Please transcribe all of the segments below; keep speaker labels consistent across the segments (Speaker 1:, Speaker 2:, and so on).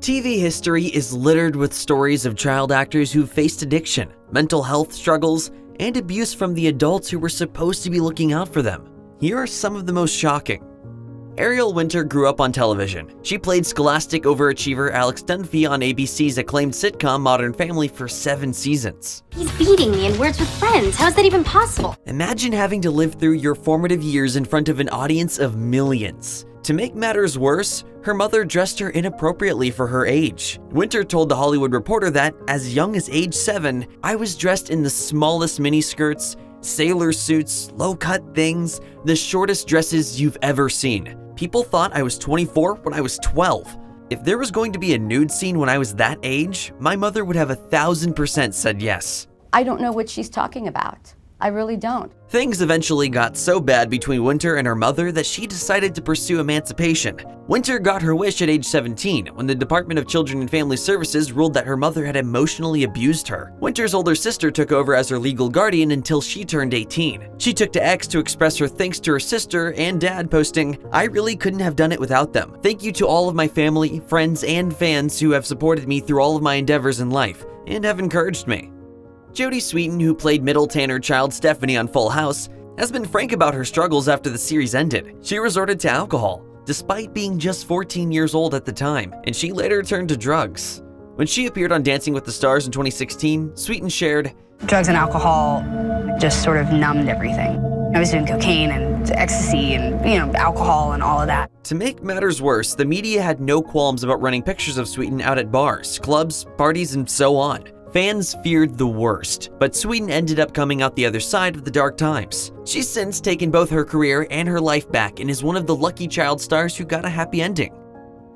Speaker 1: TV history is littered with stories of child actors who've faced addiction, mental health struggles, and abuse from the adults who were supposed to be looking out for them. Here are some of the most shocking. Ariel Winter grew up on television. She played scholastic overachiever Alex Dunphy on ABC's acclaimed sitcom Modern Family for 7 seasons.
Speaker 2: He's beating me in Words with Friends. How is that even possible?
Speaker 1: Imagine having to live through your formative years in front of an audience of millions. To make matters worse, her mother dressed her inappropriately for her age. Winter told The Hollywood Reporter that, as young as age 7, I was dressed in the smallest miniskirts, sailor suits, low-cut things, the shortest dresses you've ever seen. People thought I was 24 when I was 12. If there was going to be a nude scene when I was that age, my mother would have 1,000% said yes.
Speaker 3: I don't know what she's talking about. I really don't.
Speaker 1: Things eventually got so bad between Winter and her mother that she decided to pursue emancipation. Winter got her wish at age 17 when the Department of Children and Family Services ruled that her mother had emotionally abused her. Winter's older sister took over as her legal guardian until she turned 18. She took to X to express her thanks to her sister and dad, posting, "I really couldn't have done it without them. Thank you to all of my family, friends, and fans who have supported me through all of my endeavors in life and have encouraged me." Jodie Sweetin, who played Middle Tanner child Stephanie on Full House, has been frank about her struggles after the series ended. She resorted to alcohol, despite being just 14 years old at the time, and she later turned to drugs. When she appeared on Dancing with the Stars in 2016, Sweetin shared,
Speaker 4: "Drugs and alcohol just sort of numbed everything. I was doing cocaine and ecstasy and, alcohol and all of that."
Speaker 1: To make matters worse, the media had no qualms about running pictures of Sweetin out at bars, clubs, parties, and so on. Fans feared the worst, but Sweetin ended up coming out the other side of the dark times. She's since taken both her career and her life back and is one of the lucky child stars who got a happy ending.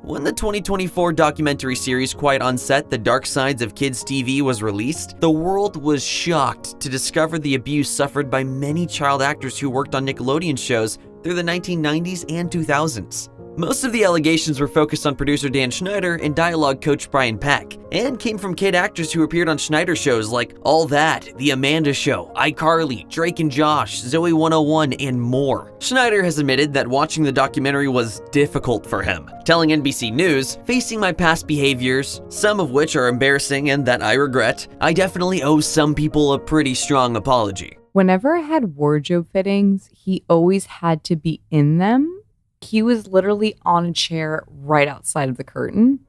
Speaker 1: When the 2024 documentary series Quiet on Set: The Dark Sides of Kids TV was released, the world was shocked to discover the abuse suffered by many child actors who worked on Nickelodeon shows through the 1990s and 2000s. Most of the allegations were focused on producer Dan Schneider and dialogue coach Brian Peck, and came from kid actors who appeared on Schneider shows like All That, The Amanda Show, iCarly, Drake and Josh, Zoey 101, and more. Schneider has admitted that watching the documentary was difficult for him, telling NBC News, "Facing my past behaviors, some of which are embarrassing and that I regret, I definitely owe some people a pretty strong apology."
Speaker 5: Whenever I had wardrobe fittings, he always had to be in them. He was literally on a chair right outside of the curtain.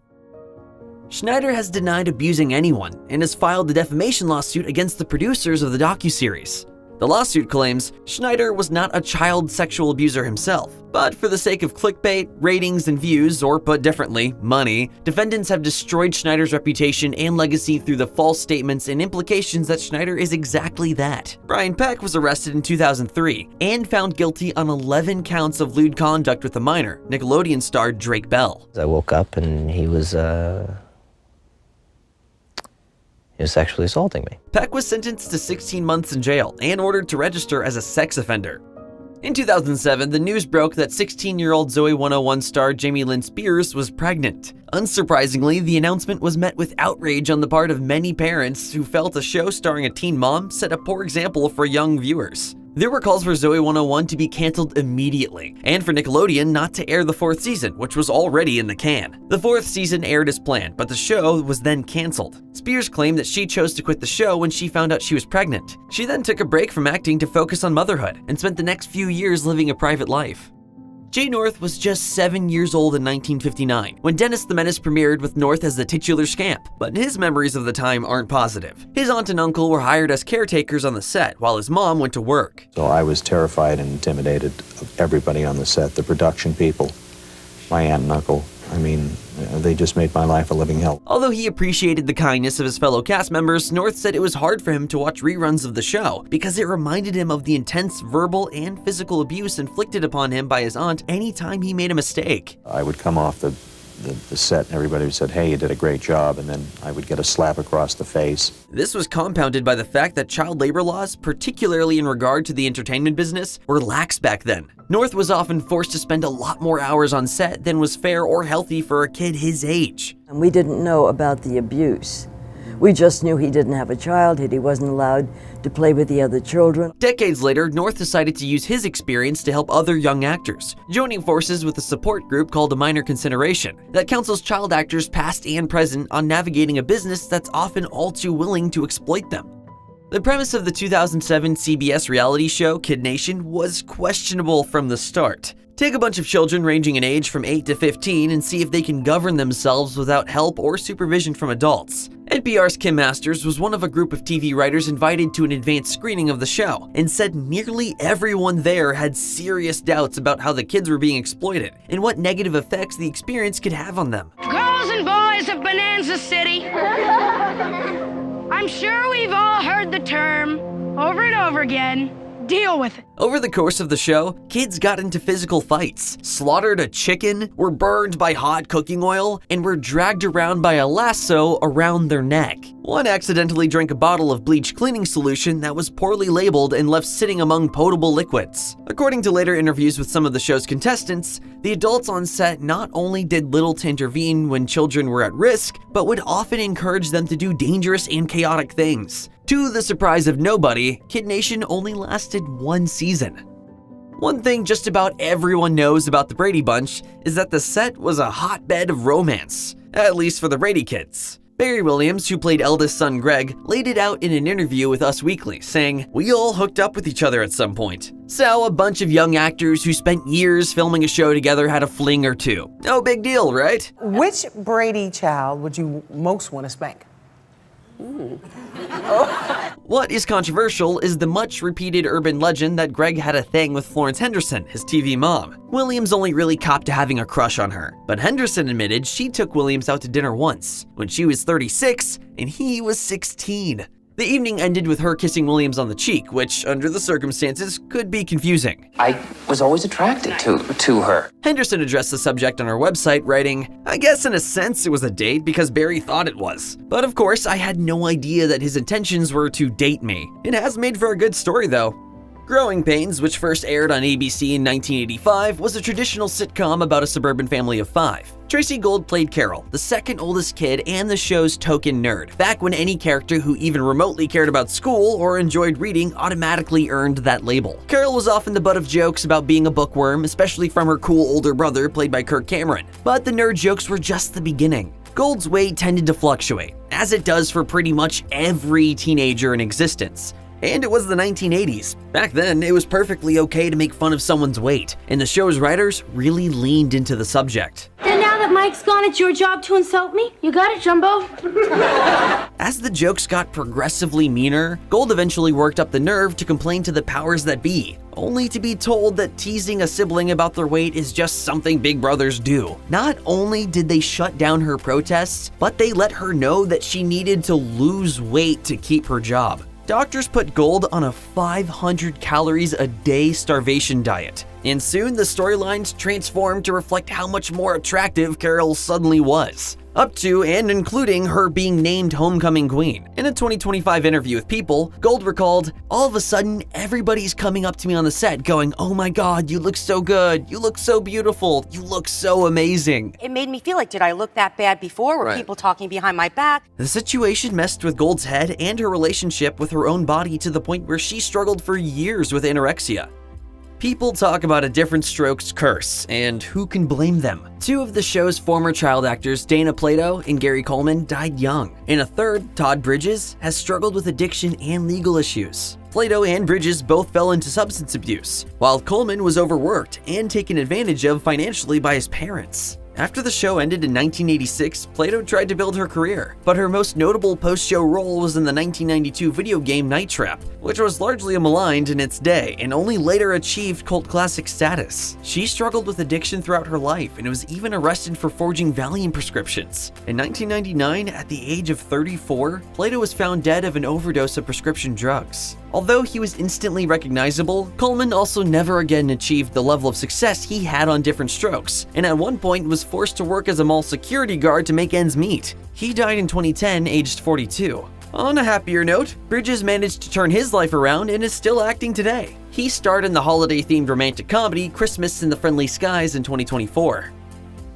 Speaker 1: Schneider has denied abusing anyone and has filed a defamation lawsuit against the producers of the docuseries. The lawsuit claims Schneider was not a child sexual abuser himself, but for the sake of clickbait, ratings, and views, or put differently, money, defendants have destroyed Schneider's reputation and legacy through the false statements and implications that Schneider is exactly that. Brian Peck was arrested in 2003 and found guilty on 11 counts of lewd conduct with a minor, Nickelodeon star Drake Bell.
Speaker 6: I woke up and he was sexually assaulting me.
Speaker 1: Peck was sentenced to 16 months in jail and ordered to register as a sex offender. In 2007, the news broke that 16-year-old Zoey 101 star Jamie Lynn Spears was pregnant. Unsurprisingly, the announcement was met with outrage on the part of many parents who felt a show starring a teen mom set a poor example for young viewers. There were calls for Zoey 101 to be canceled immediately, and for Nickelodeon not to air the 4th season, which was already in the can. The 4th season aired as planned, but the show was then canceled. Spears claimed that she chose to quit the show when she found out she was pregnant. She then took a break from acting to focus on motherhood, and spent the next few years living a private life. Jay North was just 7 years old in 1959 when Dennis the Menace premiered with North as the titular scamp, but his memories of the time aren't positive. His aunt and uncle were hired as caretakers on the set while his mom went to work.
Speaker 7: So I was terrified and intimidated of everybody on the set, the production people, my aunt and uncle. I mean, they just made my life a living hell.
Speaker 1: Although he appreciated the kindness of his fellow cast members, North said it was hard for him to watch reruns of the show because it reminded him of the intense verbal and physical abuse inflicted upon him by his aunt anytime he made a mistake.
Speaker 7: I would come off the set and everybody said, "Hey, you did a great job," and then I would get a slap across the face.
Speaker 1: This was compounded by the fact that child labor laws, particularly in regard to the entertainment business, were lax back then. North was often forced to spend a lot more hours on set than was fair or healthy for a kid his age.
Speaker 8: And we didn't know about the abuse. We just knew he didn't have a child, he wasn't allowed to play with the other children.
Speaker 1: Decades later, North decided to use his experience to help other young actors, joining forces with a support group called A Minor Consideration that counsels child actors past and present on navigating a business that's often all too willing to exploit them. The premise of the 2007 CBS reality show Kid Nation was questionable from the start. Take a bunch of children ranging in age from 8 to 15 and see if they can govern themselves without help or supervision from adults. NPR's Kim Masters was one of a group of TV writers invited to an advanced screening of the show and said nearly everyone there had serious doubts about how the kids were being exploited and what negative effects the experience could have on them.
Speaker 9: Girls and boys of Bonanza City. I'm sure we've all heard the term over and over again. Deal with it.
Speaker 1: Over the course of the show, kids got into physical fights, slaughtered a chicken, were burned by hot cooking oil, and were dragged around by a lasso around their neck. One accidentally drank a bottle of bleach cleaning solution that was poorly labeled and left sitting among potable liquids. According to later interviews with some of the show's contestants, the adults on set not only did little to intervene when children were at risk, but would often encourage them to do dangerous and chaotic things. To the surprise of nobody, Kid Nation only lasted one season. One thing just about everyone knows about the Brady Bunch is that the set was a hotbed of romance, at least for the Brady kids. Barry Williams, who played eldest son Greg, laid it out in an interview with Us Weekly, saying, "We all hooked up with each other at some point. So a bunch of young actors who spent years filming a show together had a fling or two. No big deal, right?"
Speaker 10: Which Brady child would you most want to spank?
Speaker 1: What is controversial is the much repeated urban legend that Greg had a thing with Florence Henderson, his TV mom. Williams only really copped to having a crush on her, but Henderson admitted she took Williams out to dinner once, when she was 36 and he was 16. The evening ended with her kissing Williams on the cheek, which, under the circumstances, could be confusing.
Speaker 11: I was always attracted to her.
Speaker 1: Henderson addressed the subject on her website, writing, "I guess in a sense it was a date because Barry thought it was. But of course, I had no idea that his intentions were to date me. It has made for a good story, though." Growing Pains, which first aired on ABC in 1985, was a traditional sitcom about a suburban family of 5. Tracey Gold played Carol, the second oldest kid and the show's token nerd, back when any character who even remotely cared about school or enjoyed reading automatically earned that label. Carol was often the butt of jokes about being a bookworm, especially from her cool older brother played by Kirk Cameron, but the nerd jokes were just the beginning. Gold's weight tended to fluctuate, as it does for pretty much every teenager in existence. And it was the 1980s. Back then, it was perfectly okay to make fun of someone's weight, and the show's writers really leaned into the subject.
Speaker 2: Then now that Mike's gone, it's your job to insult me? You got it, Jumbo.
Speaker 1: As the jokes got progressively meaner, Gold eventually worked up the nerve to complain to the powers that be, only to be told that teasing a sibling about their weight is just something big brothers do. Not only did they shut down her protests, but they let her know that she needed to lose weight to keep her job. Doctors put Gold on a 500 calories a day starvation diet, and soon the storylines transformed to reflect how much more attractive Carol suddenly was, up to and including her being named Homecoming Queen. In a 2025 interview with People, Gold recalled, "All of a sudden, everybody's coming up to me on the set going, 'Oh my God, you look so good, you look so beautiful, you look so amazing.'"
Speaker 12: It made me feel like, did I look that bad before? Were people talking behind my back?
Speaker 1: The situation messed with Gold's head and her relationship with her own body to the point where she struggled for years with anorexia. People talk about a Diff'rent Strokes curse, and who can blame them? 2 of the show's former child actors, Dana Plato and Gary Coleman, died young, and a third, Todd Bridges, has struggled with addiction and legal issues. Plato and Bridges both fell into substance abuse, while Coleman was overworked and taken advantage of financially by his parents. After the show ended in 1986, Plato tried to build her career, but her most notable post-show role was in the 1992 video game Night Trap, which was largely maligned in its day and only later achieved cult classic status. She struggled with addiction throughout her life and was even arrested for forging Valium prescriptions. In 1999, at the age of 34, Plato was found dead of an overdose of prescription drugs. Although he was instantly recognizable, Coleman also never again achieved the level of success he had on Diff'rent Strokes, and at one point was forced to work as a mall security guard to make ends meet. He died in 2010, aged 42. On a happier note, Bridges managed to turn his life around and is still acting today. He starred in the holiday-themed romantic comedy Christmas in the Friendly Skies in 2024.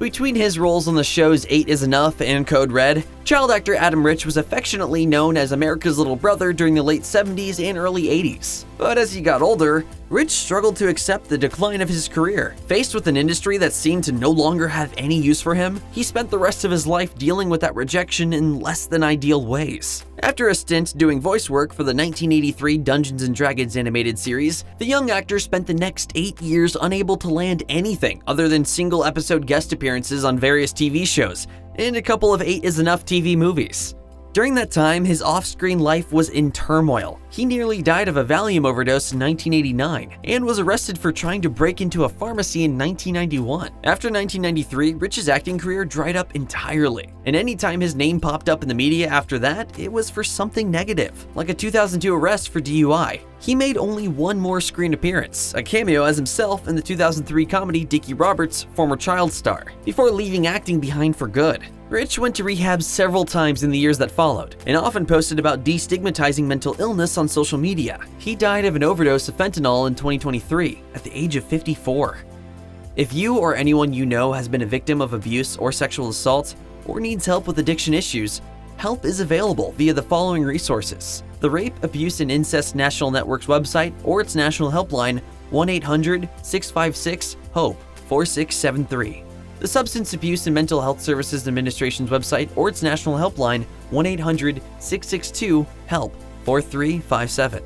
Speaker 1: Between his roles on the shows 8 is Enough and Code Red, child actor Adam Rich was affectionately known as America's little brother during the late 70s and early 80s. But as he got older, Rich struggled to accept the decline of his career. Faced with an industry that seemed to no longer have any use for him, he spent the rest of his life dealing with that rejection in less than ideal ways. After a stint doing voice work for the 1983 Dungeons & Dragons animated series, the young actor spent the next 8 years unable to land anything other than single-episode guest appearances on various TV shows and a couple of 8 is Enough TV movies. During that time, his off-screen life was in turmoil. He nearly died of a Valium overdose in 1989 and was arrested for trying to break into a pharmacy in 1991. After 1993, Rich's acting career dried up entirely, and anytime his name popped up in the media after that, it was for something negative, like a 2002 arrest for DUI. He made only one more screen appearance, a cameo as himself in the 2003 comedy Dickie Roberts, former child star, before leaving acting behind for good. Rich went to rehab several times in the years that followed, and often posted about destigmatizing mental illness on social media. He died of an overdose of fentanyl in 2023 at the age of 54. If you or anyone you know has been a victim of abuse or sexual assault, or needs help with addiction issues, help is available via the following resources: the Rape, Abuse, and Incest National Network's website or its national helpline 1-800-656-HOPE 4673. The Substance Abuse and Mental Health Services Administration's website or its national helpline 1-800-662-HELP 4357.